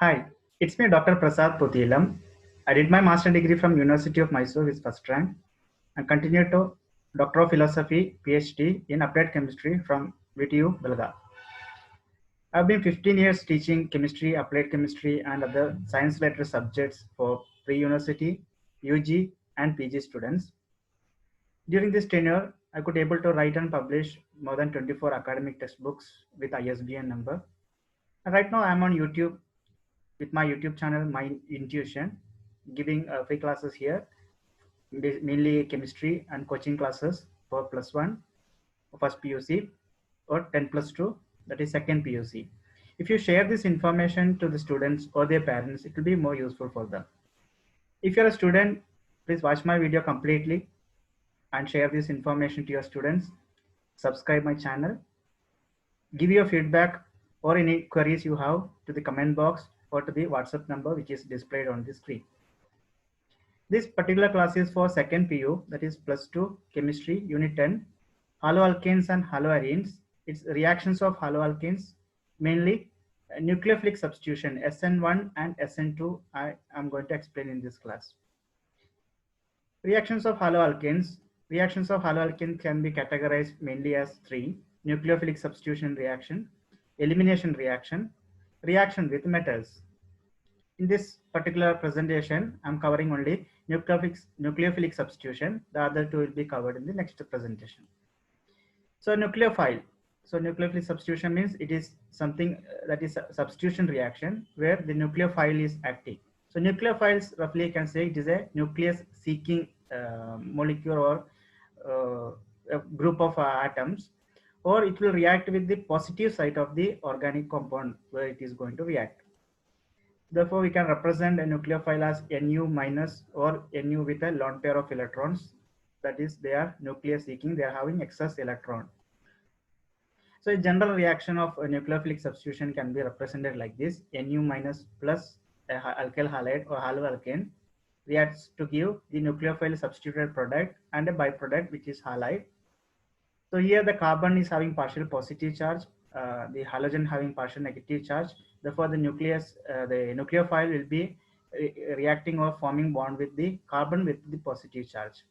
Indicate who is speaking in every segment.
Speaker 1: Hi, it's me, Dr. Prasad Pothilam. I did my master degree from University of Mysore with first rank and continued to Doctor of Philosophy, PhD in Applied Chemistry from VTU, Belgaum. I've been 15 years teaching chemistry, applied chemistry, and other science-related subjects for pre-university, UG, and PG students. During this tenure, I could able to write and publish more than 24 academic textbooks with ISBN number. And right now, I'm on YouTube with my YouTube channel, My Intuition, giving free classes here, mainly chemistry and coaching classes for plus one, first PUC, or 10 plus two, that is second PUC. If you share this information to the students or their parents, it will be more useful for them. If you're a student, please watch my video completely and share this information to your students. Subscribe my channel. Give your feedback or any queries you have to the comment box or to the WhatsApp number which is displayed on the screen. This particular class is for second PU, that is plus 2 chemistry unit 10, haloalkanes and haloarenes. It's reactions of haloalkanes, mainly nucleophilic substitution SN1 and SN2. I am going to explain in this class. Reactions of haloalkanes. Reactions of haloalkane can be categorized mainly as three: nucleophilic substitution reaction, elimination reaction, reaction with metals. In this particular presentation, I'm covering only nucleophilic substitution. The other two will be covered in the next presentation. So nucleophile. So nucleophilic substitution means it is something that is a substitution reaction where the nucleophile is active. So nucleophiles, roughly you can say it is a nucleus seeking molecule or a group of atoms, or it will react with the positive side of the organic compound where it is going to react. Therefore, we can represent a nucleophile as Nu minus or Nu with a lone pair of electrons. That is, they are nucleus seeking, they are having excess electron. So a general reaction of a nucleophilic substitution can be represented like this: Nu minus plus alkyl halide or haloalkane reacts to give the nucleophile substituted product and a byproduct which is halide. So here the carbon is having partial positive charge, the halogen having partial negative charge. Therefore, the nucleophile will be reacting or forming bond with the carbon with the positive charge.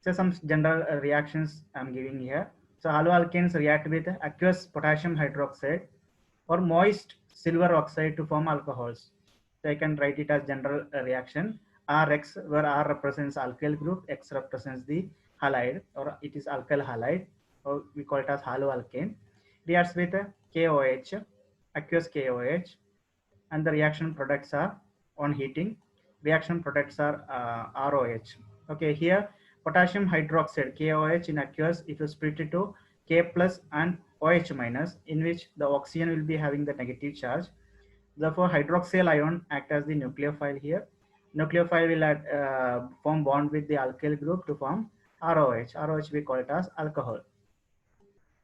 Speaker 1: So some general reactions I'm giving here. So haloalkanes react with aqueous potassium hydroxide or moist silver oxide to form alcohols. So I can write it as general reaction Rx, where R represents alkyl group, X represents the halide, or it is alkyl halide, or we call it as haloalkane. Reacts with KOH, aqueous KOH, and the reaction products are on heating. Reaction products are ROH. Okay, here potassium hydroxide KOH in aqueous, it will split it to K plus and OH minus, in which the oxygen will be having the negative charge. Therefore, hydroxyl ion act as the nucleophile here. Nucleophile will form bond with the alkyl group to form ROH. ROH we call it as alcohol.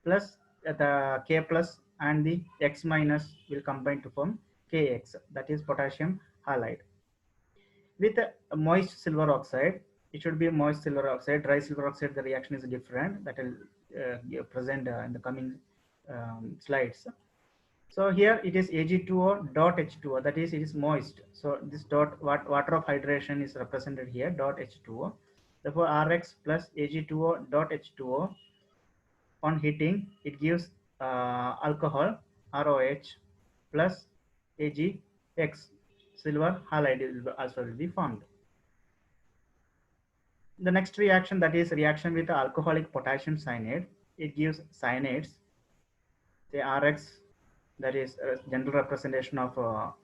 Speaker 1: Plus the K plus and the X minus will combine to form KX, that is potassium halide. With a moist silver oxide, it should be a moist silver oxide. Dry silver oxide, the reaction is different. That will present in the coming slides. So here it is Ag2O dot H2O, that is it is moist. So this dot water of hydration is represented here, dot H2O. Therefore Rx plus Ag2O dot H2O, on heating it gives alcohol ROH plus AgX, silver halide also will be formed. The next reaction, that is reaction with alcoholic potassium cyanide, it gives cyanides. The Rx, that is a general representation of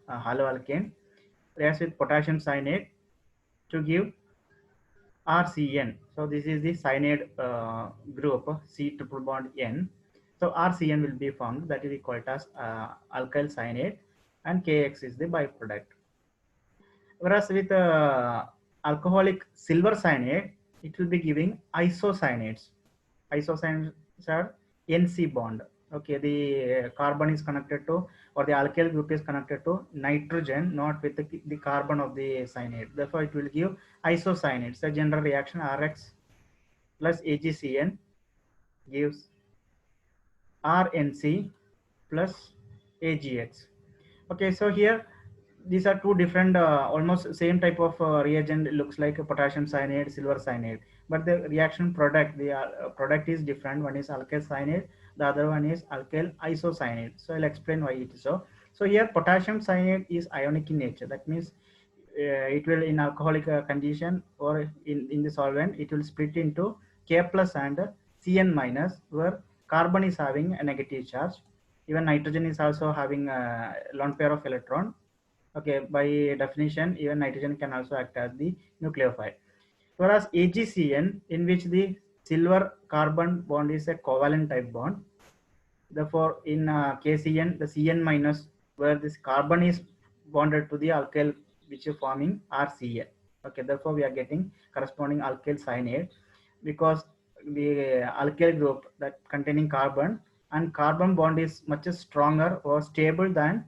Speaker 1: haloalkane, reacts with potassium cyanide to give RCN. So this is the cyanide group, C triple bond N. So RCN will be formed, that is we call it as alkyl cyanide, and KX is the byproduct. Whereas with alcoholic silver cyanide, it will be giving isocyanates. Isocyanates are NC bond. Okay, the carbon is connected to, or the alkyl group is connected to nitrogen, not with the carbon of the cyanide. Therefore, it will give isocyanates. The general reaction Rx plus AgCN gives RNC plus AgX. Okay, so here these are two different almost same type of reagent. It looks like a potassium cyanide, silver cyanide, but the reaction product, the product is different. One is alkyl cyanide, the other one is alkyl isocyanide. So I'll explain why it is so. So here potassium cyanide is ionic in nature. That means it will in alcoholic condition or in the solvent, it will split into K plus and Cn minus, where carbon is having a negative charge. Even nitrogen is also having a lone pair of electron. Okay, by definition, even nitrogen can also act as the nucleophile. Whereas AgCN, in which the silver carbon bond is a covalent type bond. Therefore, in KCN, the Cn minus, where this carbon is bonded to the alkyl, which is forming RCN. Okay, therefore we are getting corresponding alkyl cyanide, because the alkyl group that containing carbon and carbon bond is much stronger or stable than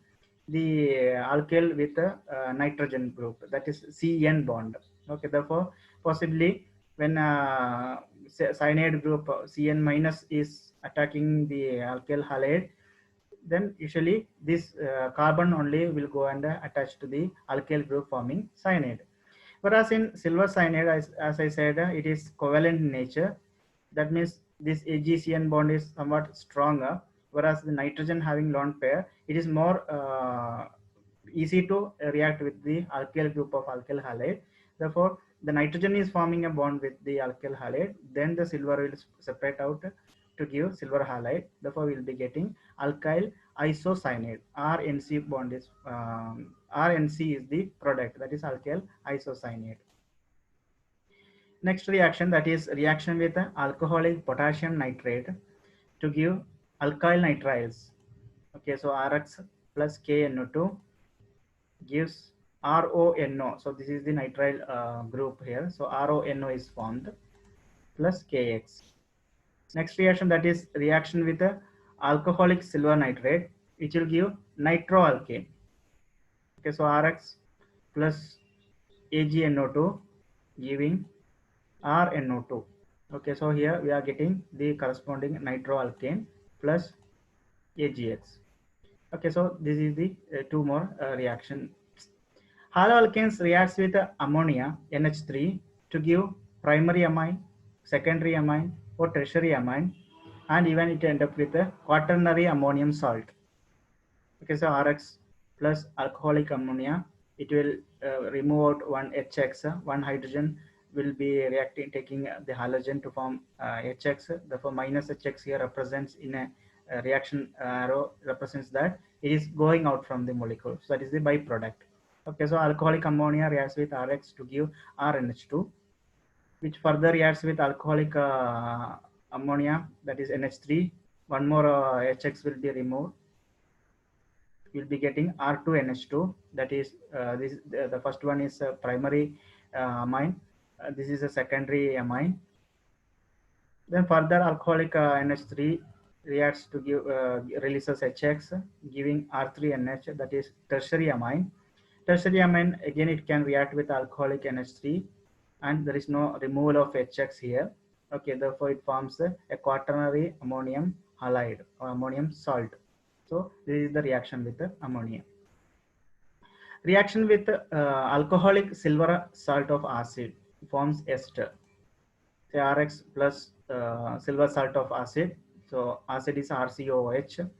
Speaker 1: the alkyl with a nitrogen group, that is CN bond. Okay, therefore possibly when cyanide group Cn minus is attacking the alkyl halide, then usually this carbon only will go and attach to the alkyl group forming cyanide. Whereas in silver cyanide, as I said, it is covalent in nature. That means this AgCN bond is somewhat stronger, whereas the nitrogen having lone pair, it is more easy to react with the alkyl group of alkyl halide. Therefore, the nitrogen is forming a bond with the alkyl halide, then the silver will separate out to give silver halide. Therefore, we will be getting alkyl isocyanide. RNC bond is RNC is the product, that is alkyl isocyanide. Next reaction, that is reaction with alcoholic potassium nitrate to give alkyl nitriles. Okay, so Rx plus KNO2 gives RONO. So this is the nitrile group here. So RONO is formed plus KX. Next reaction, that is reaction with alcoholic silver nitrate, which will give nitroalkane. Okay, so Rx plus AgNO2 giving RNO2. Okay, so here we are getting the corresponding nitroalkane plus AgX. Okay, so this is the two more reaction. Haloalkanes reacts with ammonia NH3 to give primary amine, secondary amine, or tertiary amine, and even it end up with a quaternary ammonium salt. Okay, so Rx plus alcoholic ammonia, it will remove out one HX, one hydrogen will be reacting, taking the halogen to form HX. Therefore, minus HX here represents in a reaction arrow represents that it is going out from the molecule. So that is the byproduct. Okay, so alcoholic ammonia reacts with Rx to give RNH2, which further reacts with alcoholic ammonia, that is NH3. One more HX will be removed. You'll be getting R2NH2. That is the first one is a primary amine. This is a secondary amine. Then further alcoholic NH3 reacts to give releases HX, giving R3NH, that is tertiary amine. Tertiary amine, again it can react with alcoholic NH3, and there is no removal of HX here. Okay, therefore it forms a quaternary ammonium halide or ammonium salt. So this is the reaction with the ammonia. Reaction with alcoholic silver salt of acid forms ester. Say Rx plus silver salt of acid. So acid is RCOH.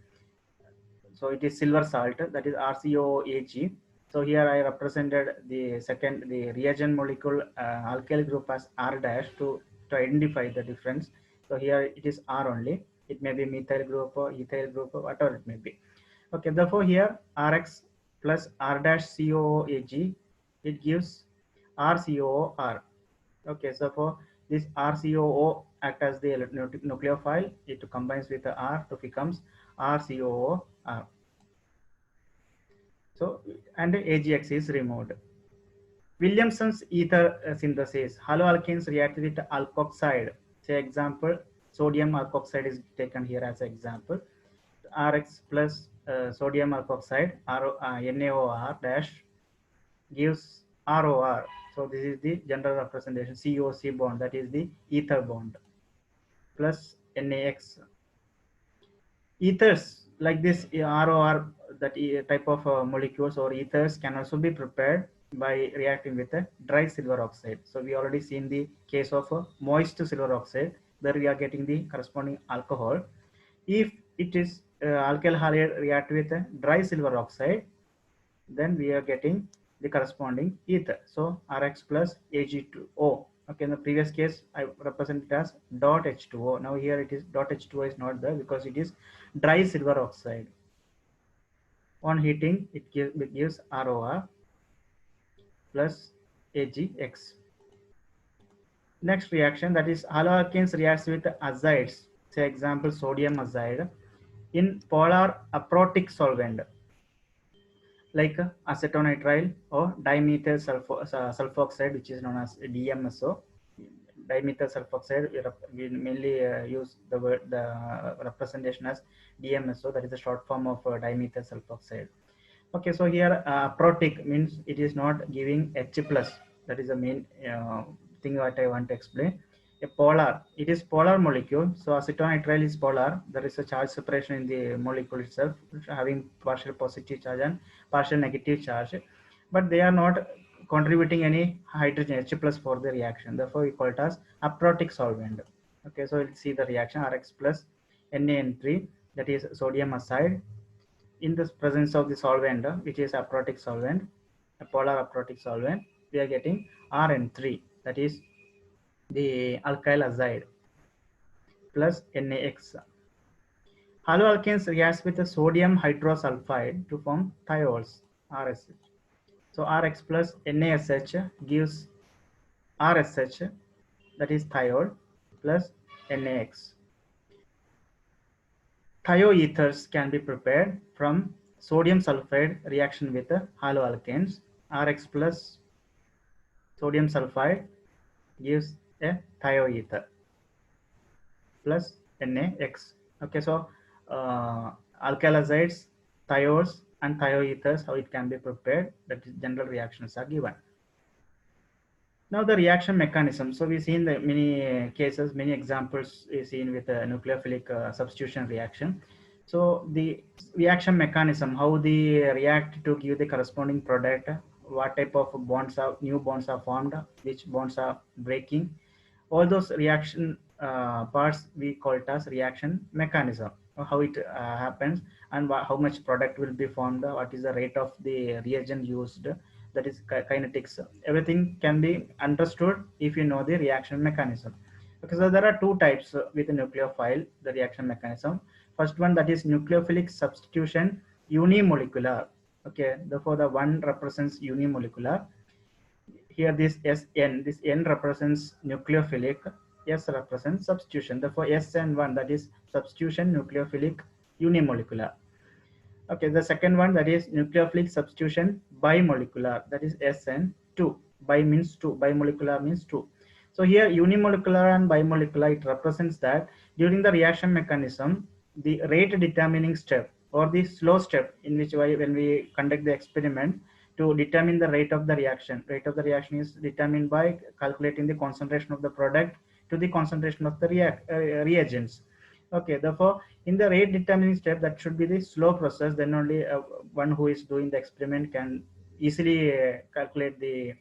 Speaker 1: So it is silver salt, that is RCOAG. So here I represented the reagent molecule alkyl group as R dash to identify the difference. So here it is R only. It may be methyl group or ethyl group or whatever it may be. Okay, therefore here Rx plus R dash COOAG, it gives RCOOR. Okay, so for this RCOO act as the nucleophile, it combines with the R to becomes RCOOR. So, and AgX is removed. Williamson's ether synthesis. Haloalkanes react with alkoxide. Say example, sodium alkoxide is taken here as an example. Rx plus sodium alkoxide, NaOR dash gives ROR. So this is the general representation, COC bond, that is the ether bond, plus NaX. Ethers like this ROR, type of molecules or ethers can also be prepared by reacting with a dry silver oxide. So we already seen the case of moist silver oxide, where we are getting the corresponding alcohol. If it is alkyl halide react with a dry silver oxide, then we are getting the corresponding ether. So Rx plus Ag2O. Okay, in the previous case, I represent it as dot H2O. Now here it is dot H2O is not there because it is dry silver oxide. On heating, it gives ROR plus AgX. Next reaction, that is haloalkanes reacts with azides. Say example sodium azide in polar aprotic solvent like acetonitrile or dimethyl sulfoxide, which is known as DMSO. Dimethyl sulfoxide, we mainly use the word, the representation as DMSO, that is the short form of dimethyl sulfoxide. Okay, so here aprotic means it is not giving H plus. That is the main thing that I want to explain. A polar, it is polar molecule. So acetonitrile is polar. There is a charge separation in the molecule itself, having partial positive charge and partial negative charge, but they are not contributing any hydrogen H plus for the reaction. Therefore, we call it as aprotic solvent. Okay, so we'll see the reaction Rx plus NaN3, that is sodium azide. In the presence of the solvent, which is aprotic solvent, a polar aprotic solvent, we are getting Rn3, that is the alkyl azide plus NaX. Haloalkanes reacts with the sodium hydrosulfide to form thiols, RSH. So Rx plus NaSH gives RSH, that is thiol, plus NaX. Thioethers can be prepared from sodium sulfide reaction with haloalkanes. Rx plus sodium sulfide gives a thioether plus NaX. Okay, so alkyl azides, thiols, and thioethers, how it can be prepared, that is general reactions are given. Now the reaction mechanism. So we see in the many cases, many examples is seen with a nucleophilic substitution reaction. So the reaction mechanism, how they react to give the corresponding product, what type of bonds are, new bonds are formed, which bonds are breaking, all those reaction parts we call it as reaction mechanism, how it happens, and how much product will be formed, what is the rate of the reagent used, that is kinetics. Everything can be understood if you know the reaction mechanism. Okay, so there are two types with the nucleophile, the reaction mechanism. First one, that is nucleophilic substitution unimolecular. Okay, therefore the one represents unimolecular. Here this Sn, this N represents nucleophilic, S represents substitution. Therefore SN1, that is substitution nucleophilic unimolecular. Okay, the second one, that is nucleophilic substitution bimolecular, that is SN2. Bi means two, bimolecular means two. So here unimolecular and bimolecular, it represents that during the reaction mechanism, the rate determining step or the slow step in which when we conduct the experiment to determine the rate of the reaction. Rate of the reaction is determined by calculating the concentration of the product to the concentration of the reagents. Okay, therefore in the rate determining step, that should be the slow process, then only one who is doing the experiment can easily calculate the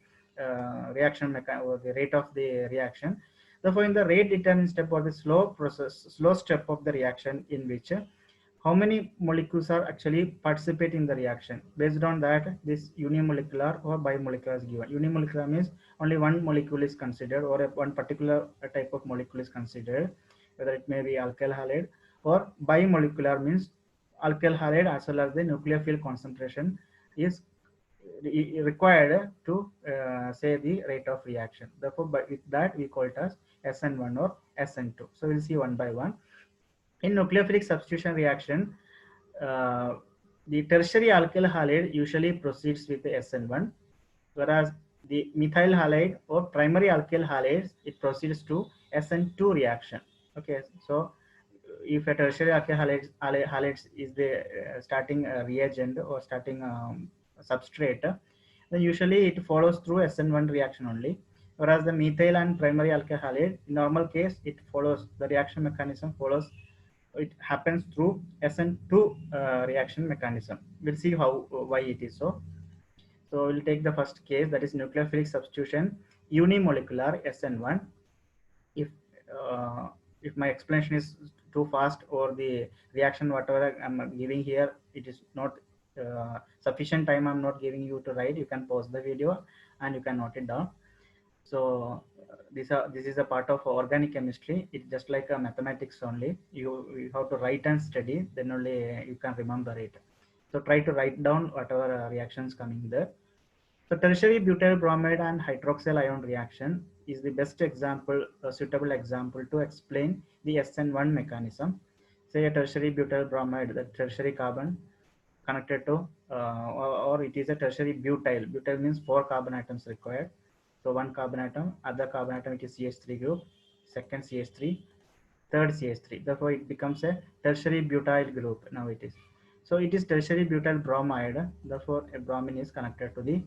Speaker 1: reaction or the rate of the reaction. Therefore in the rate determining step or the slow process, slow step of the reaction, in which how many molecules are actually participating in the reaction. Based on that, this unimolecular or bimolecular is given. Unimolecular means only one molecule is considered, or one particular type of molecule is considered, whether it may be alkyl halide, or bimolecular means alkyl halide as well as the nucleophile concentration is required to say the rate of reaction. Therefore, with that we call it as SN1 or SN2. So we'll see one by one. In nucleophilic substitution reaction, the tertiary alkyl halide usually proceeds with the SN1, whereas the methyl halide or primary alkyl halides, it proceeds to SN2 reaction. Okay, so if a tertiary alkyl halides is the starting reagent or starting substrate, then usually it follows through SN1 reaction only. Whereas the methyl and primary alkyl halide, in normal case, it follows, the reaction mechanism follows It happens through SN2 reaction mechanism. We'll see how why it is so. So we'll take the first case, that is nucleophilic substitution unimolecular SN1. If uh, if my explanation is too fast or the reaction whatever I'm giving here, it is not sufficient time I'm not giving you to write, you can pause the video and you can note it down. So this is a part of organic chemistry. It's just like a mathematics only. You have to write and study, then only you can remember it. So try to write down whatever reactions coming there. So tertiary butyl bromide and hydroxyl ion reaction is the best example, a suitable example to explain the SN1 mechanism. Say a tertiary butyl bromide, the tertiary carbon connected to, or it is a tertiary butyl. Butyl means 4 carbon atoms required. So one carbon atom, other carbon atom, it is CH3 group, second CH3, third CH3. Therefore, it becomes a tertiary butyl group. Now it is. So it is tertiary butyl bromide. Therefore, a bromine is connected to the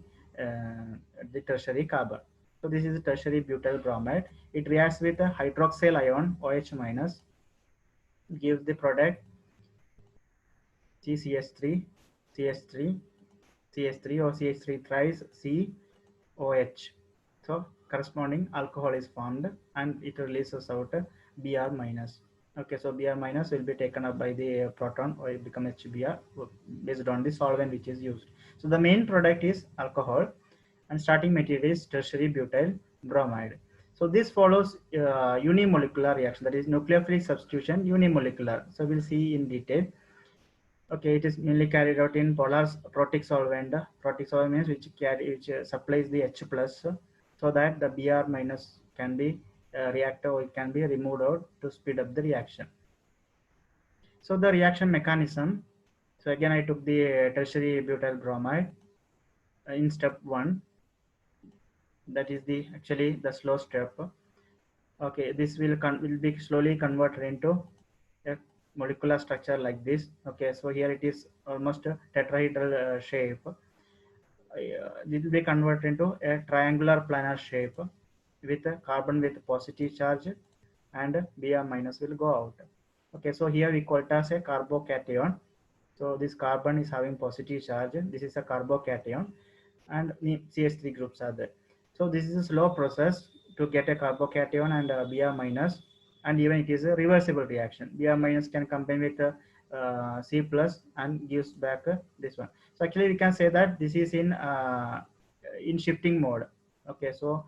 Speaker 1: tertiary carbon. So this is tertiary butyl bromide. It reacts with a hydroxyl ion OH minus, gives the product CCH3, CH3, CH3 or CH3 thrice COH. So corresponding alcohol is formed and it releases out Br minus. Okay, so Br minus will be taken up by the proton or it become HBr based on the solvent which is used. So the main product is alcohol and starting material is tertiary butyl bromide. So this follows unimolecular reaction, that is nucleophilic substitution unimolecular. So we'll see in detail. Okay, it is mainly carried out in polar protic solvent. Protic solvent means which supplies the H plus, so that the Br minus can be reacted or it can be removed out to speed up the reaction. So the reaction mechanism. So again, I took the tertiary butyl bromide in step 1. That is the actually the slow step. Okay, this will be slowly converted into a molecular structure like this. Okay, so here it is almost a tetrahedral shape. It will be converted into a triangular planar shape with a carbon with positive charge and Br minus will go out. Okay, so here we call it as a carbocation. So this carbon is having positive charge. This is a carbocation and the CH3 groups are there. So this is a slow process to get a carbocation and Br minus, and even it is a reversible reaction. Br minus can combine with C plus and gives back this one. So actually we can say that this is in shifting mode. Okay, so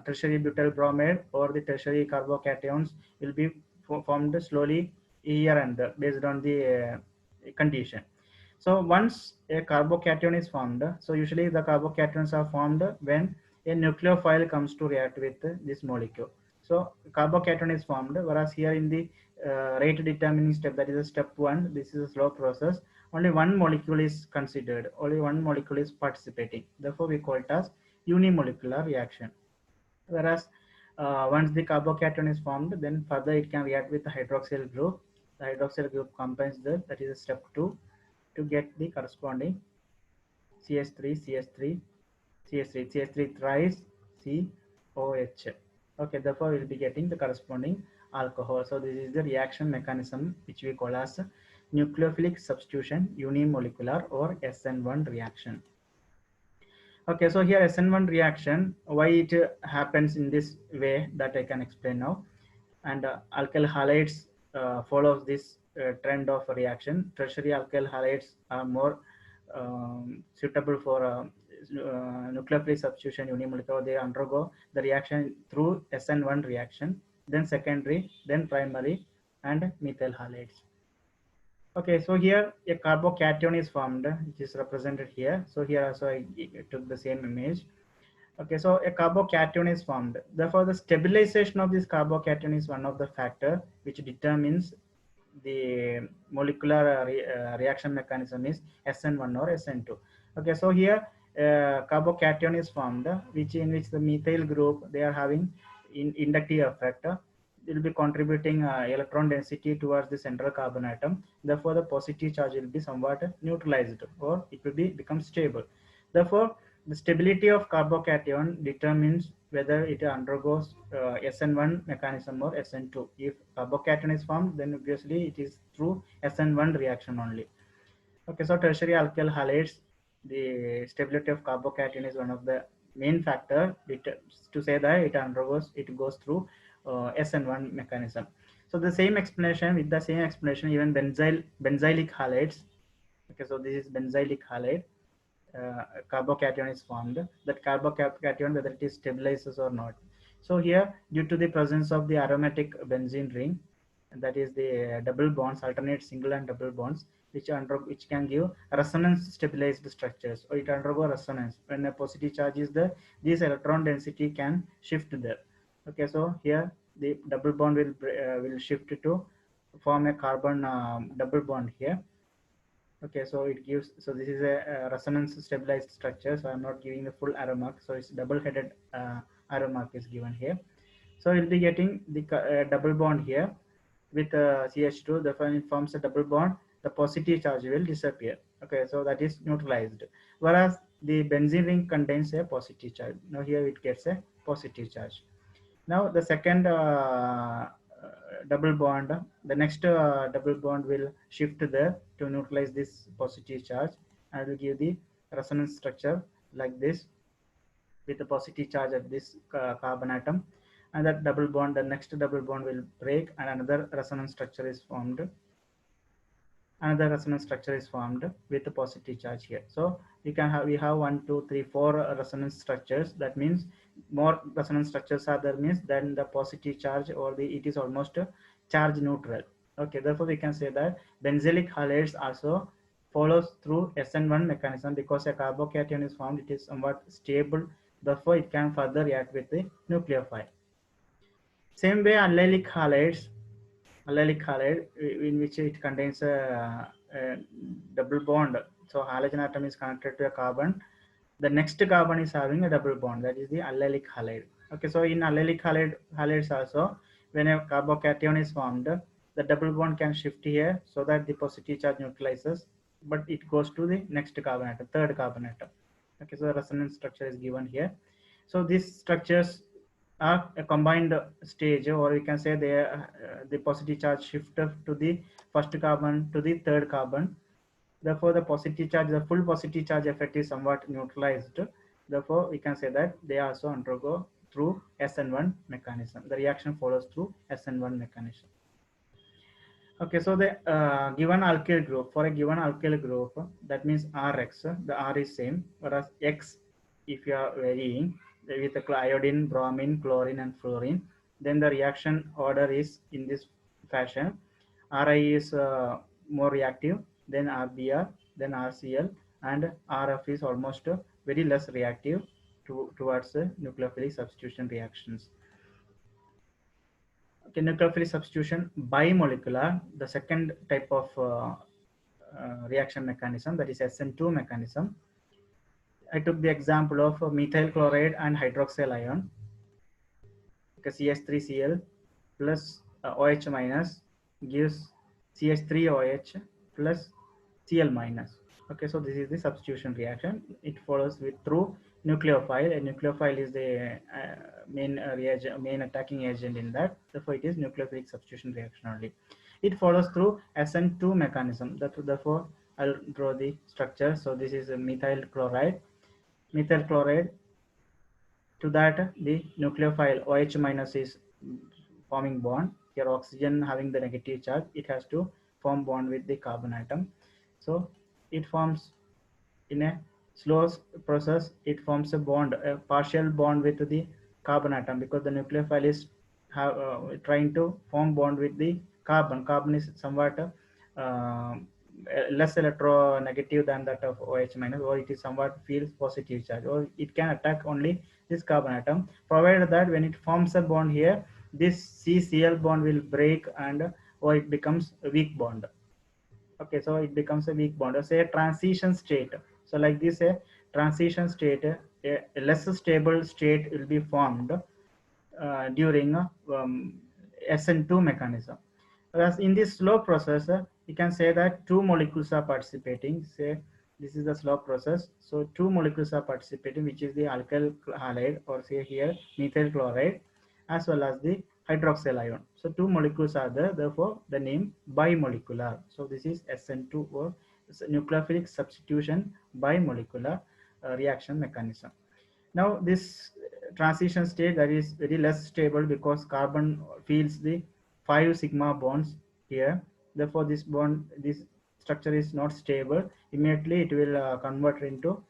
Speaker 1: tertiary butyl bromide or the tertiary carbocations will be formed slowly here and there based on the condition. So once a carbocation is formed, so usually the carbocations are formed when a nucleophile comes to react with this molecule. So carbocation is formed, whereas here in the rate determining step, that is a step 1, this is a slow process. Only one molecule is considered, only one molecule is participating. Therefore, we call it as unimolecular reaction. Whereas once the carbocation is formed, then further it can react with the hydroxyl group. The hydroxyl group combines that is a step 2 to get the corresponding CH3, CH3, CH3, CH3 thrice COH. Okay, therefore we'll be getting the corresponding alcohol. So this is the reaction mechanism which we call as nucleophilic substitution unimolecular or SN1 reaction. Okay, so here SN1 reaction, why it happens in this way, that I can explain now. And alkyl halides follows this trend of reaction. Tertiary alkyl halides are more suitable for nucleophilic substitution unimolecular. They undergo the reaction through SN1 reaction, then secondary, then primary, and methyl halides. Okay, so here a carbocation is formed, which is represented here. So here also I took the same image. Okay, so a carbocation is formed. Therefore, the stabilization of this carbocation is one of the factor which determines the molecular reaction mechanism is SN1 or SN2. Okay, so here carbocation is formed, in which the methyl group, they are having inductive effect. It will be contributing electron density towards the central carbon atom. Therefore, the positive charge will be somewhat neutralized or it will become stable. Therefore, The stability of carbocation determines whether it undergoes SN1 mechanism or SN2. If carbocation is formed, then obviously it is through SN1 reaction only. Okay, so tertiary alkyl halides, the stability of carbocation is one of the main factor to say that it goes through SN1 mechanism. So the same explanation, with the same explanation, even benzylic halides. Okay, so this is benzylic halide. Carbocation is formed. That carbocation, whether it is stabilizes or not. So here, due to the presence of the aromatic benzene ring, that is the double bonds, alternate single and double bonds, which can give resonance stabilized structures, or it undergo resonance. When a positive charge is there, this electron density can shift there. Okay, so here the double bond will shift to form a carbon double bond here. Okay, so it gives, so this is a resonance stabilized structure, so I'm not giving the full arrow mark, so it's double headed arrow mark is given here. So we'll be getting the double bond here with CH2. Therefore it forms a double bond, the positive charge will disappear. Okay, so that is neutralized, whereas the benzene ring contains a positive charge. Now here it gets a positive charge. Now the second double bond, the next double bond will shift there to neutralize this positive charge, and will give the resonance structure like this with the positive charge at this carbon atom. And that double bond, the next double bond will break, and another resonance structure is formed. Another resonance structure is formed with a positive charge here. So we have 1, 2, 3, 4 resonance structures. That means more resonance structures are there, means then the positive charge, or it is almost charge neutral. Okay, therefore we can say that benzylic halides also follows through SN1 mechanism, because a carbocation is formed, it is somewhat stable, therefore it can further react with the nucleophile. Same way allylic halides, allylic halide, in which it contains a double bond. So halogen atom is connected to a carbon. The next carbon is having a double bond. That is the allylic halide. Okay, so in allylic halides also, when a carbocation is formed, the double bond can shift here, so that the positive charge neutralizes, but it goes to the next carbon atom, third carbon atom. Okay, so the resonance structure is given here. So these structures are a combined stage, or we can say the positive charge shift to the first carbon to the third carbon. Therefore the positive charge, the full positive charge effect is somewhat neutralized. Therefore we can say that they also undergo through SN1 mechanism. The reaction follows through SN1 mechanism. Okay, so the given alkyl group, for a given alkyl group, that means Rx, the R is same, whereas X, if you are varying with the iodine, bromine, chlorine, and fluorine, then the reaction order is in this fashion. Ri is more reactive, then RBr, then RCl, and RF is almost very less reactive towards nucleophilic substitution reactions. Okay, nucleophilic substitution bimolecular, the second type of reaction mechanism, that is SN2 mechanism. I took the example of methyl chloride and hydroxyl ion. Okay, CH3Cl plus OH minus gives CH3OH plus Cl minus. Okay, so this is the substitution reaction. It follows with through nucleophile. A nucleophile is the main attacking agent in that. Therefore, it is nucleophilic substitution reaction only. It follows through SN2 mechanism. Therefore, I'll draw the structure. So this is a methyl chloride. Methyl chloride, to that the nucleophile OH minus is forming bond. Here oxygen having the negative charge, it has to form bond with the carbon atom. So it forms in a slow process, it forms a bond, a partial bond with the carbon atom, because the nucleophile is trying to form bond with the carbon. Carbon is somewhat less electronegative than that of OH minus, or it is somewhat feels positive charge, or it can attack only this carbon atom, provided that when it forms a bond here, this CCl bond will break, and or it becomes a weak bond. Okay, so it becomes a weak bond, or say a transition state. So like this, a transition state, a less stable state will be formed during SN2 mechanism. Whereas in this slow process, you can say that two molecules are participating. Say This is the slow process. So two molecules are participating, which is the alkyl halide, or say here methyl chloride, as well as the hydroxyl ion. So two molecules are there, therefore the name bimolecular. So this is SN2, or nucleophilic substitution bimolecular reaction mechanism. Now this transition state, that is very less stable because carbon feels the 5 sigma bonds here. Therefore this structure is not stable. Immediately it will convert into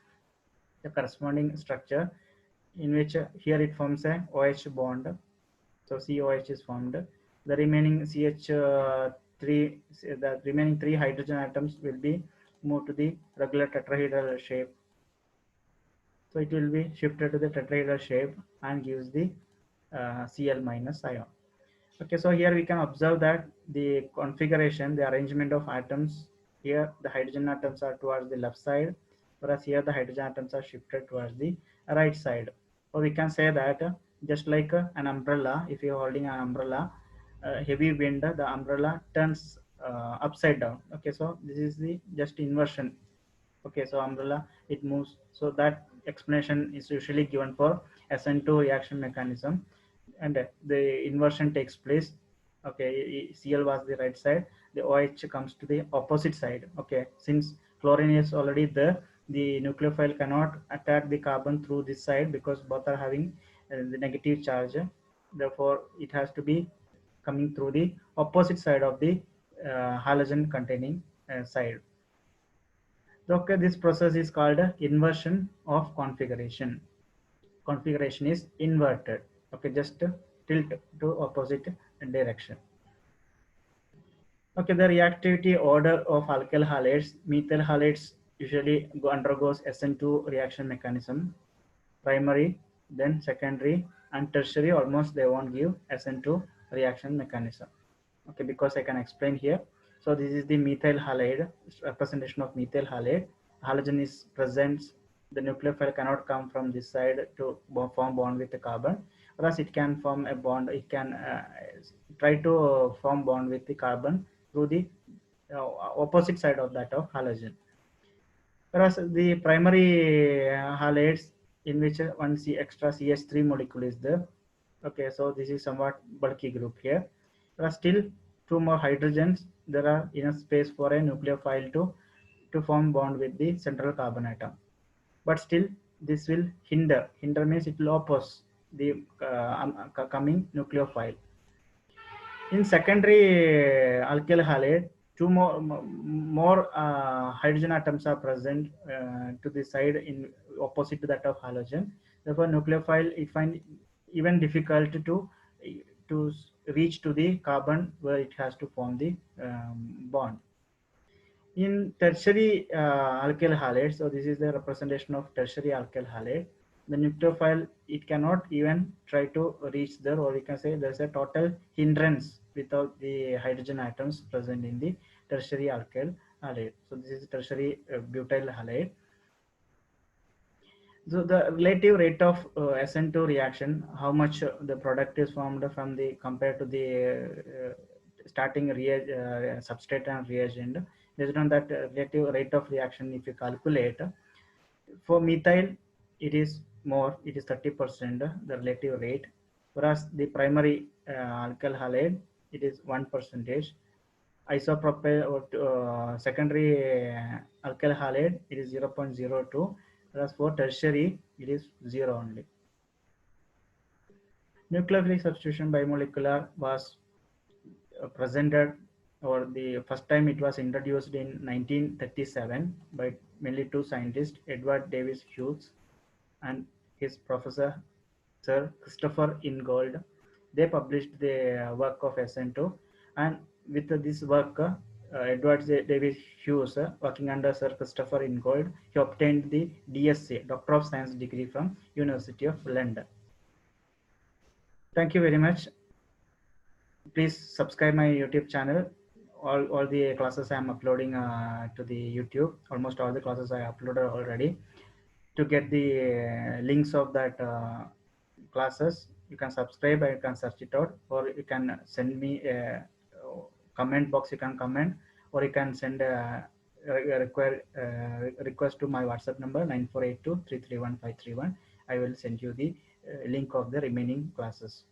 Speaker 1: the corresponding structure, in which here it forms a OH bond. So COH is formed. The remaining the remaining three hydrogen atoms will be moved to the regular tetrahedral shape. So it will be shifted to the tetrahedral shape and gives the Cl minus ion. Okay, so here we can observe that the configuration, the arrangement of atoms, here the hydrogen atoms are towards the left side, whereas here the hydrogen atoms are shifted towards the right side. Or we can say that just like an umbrella, if you are holding an umbrella, heavy wind, the umbrella turns upside down. Okay, so this is the just inversion. Okay, so umbrella, it moves. So that explanation is usually given for SN2 reaction mechanism, and the inversion takes place. Okay, Cl was the right side, the OH comes to the opposite side. Okay, since chlorine is already there, the nucleophile cannot attack the carbon through this side because both are having the negative charge. Therefore it has to be coming through the opposite side of the halogen containing side. Okay, this process is called inversion of configuration. Configuration is inverted. Okay, just tilt to opposite direction. Okay, the reactivity order of alkyl halides. Methyl halides usually undergoes SN2 reaction mechanism. Primary, then secondary, and tertiary almost they won't give SN2 reaction mechanism. Okay, because I can explain here. So this is the methyl halide, representation of methyl halide. Halogen is present. The nucleophile cannot come from this side to form bond with the carbon, whereas it can form a bond. It can try to form bond with the carbon through the opposite side of that of halogen. Whereas the primary halides, in which one extra CH3 molecule is there. Okay, so this is somewhat bulky group here. There are still two more hydrogens. There are enough space for a nucleophile to form bond with the central carbon atom. But still, this will hinder. Hinder means it will oppose the coming nucleophile. In secondary alkyl halide, two more hydrogen atoms are present to the side in opposite to that of halogen. Therefore, nucleophile it find even difficult to reach to the carbon where it has to form the bond. In tertiary alkyl halide, so this is the representation of tertiary alkyl halide. The nucleophile, it cannot even try to reach there, or we can say there's a total hindrance without the hydrogen atoms present in the tertiary alkyl halide. So this is tertiary butyl halide. So the relative rate of SN2 reaction, how much the product is formed from the compared to the starting substrate and reagent, based on that relative rate of reaction, if you calculate, for methyl it is more, it is 30% the relative rate, whereas the primary alkyl halide it is 1%. Isopropyl or secondary alkyl halide it is 0.02, whereas for tertiary it is 0 only. Nucleophilic substitution bimolecular was presented, or the first time it was introduced in 1937 by mainly two scientists, Edward Davis Hughes and his professor Sir Christopher Ingold. They published the work of SN2, and with this work, Edward Davis Hughes, working under Sir Christopher Ingold, he obtained the DSc, Doctor of Science degree from University of London. Thank you very much. Please subscribe my YouTube channel. All the classes I am uploading to the YouTube. Almost all the classes I uploaded already. To get the links of that classes, you can subscribe and you can search it out, or you can send me a comment box. You can comment, or you can send request to my WhatsApp number 9482331531. I will send you the link of the remaining classes.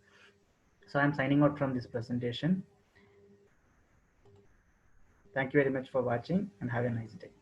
Speaker 1: So I'm signing out from this presentation. Thank you very much for watching and have a nice day.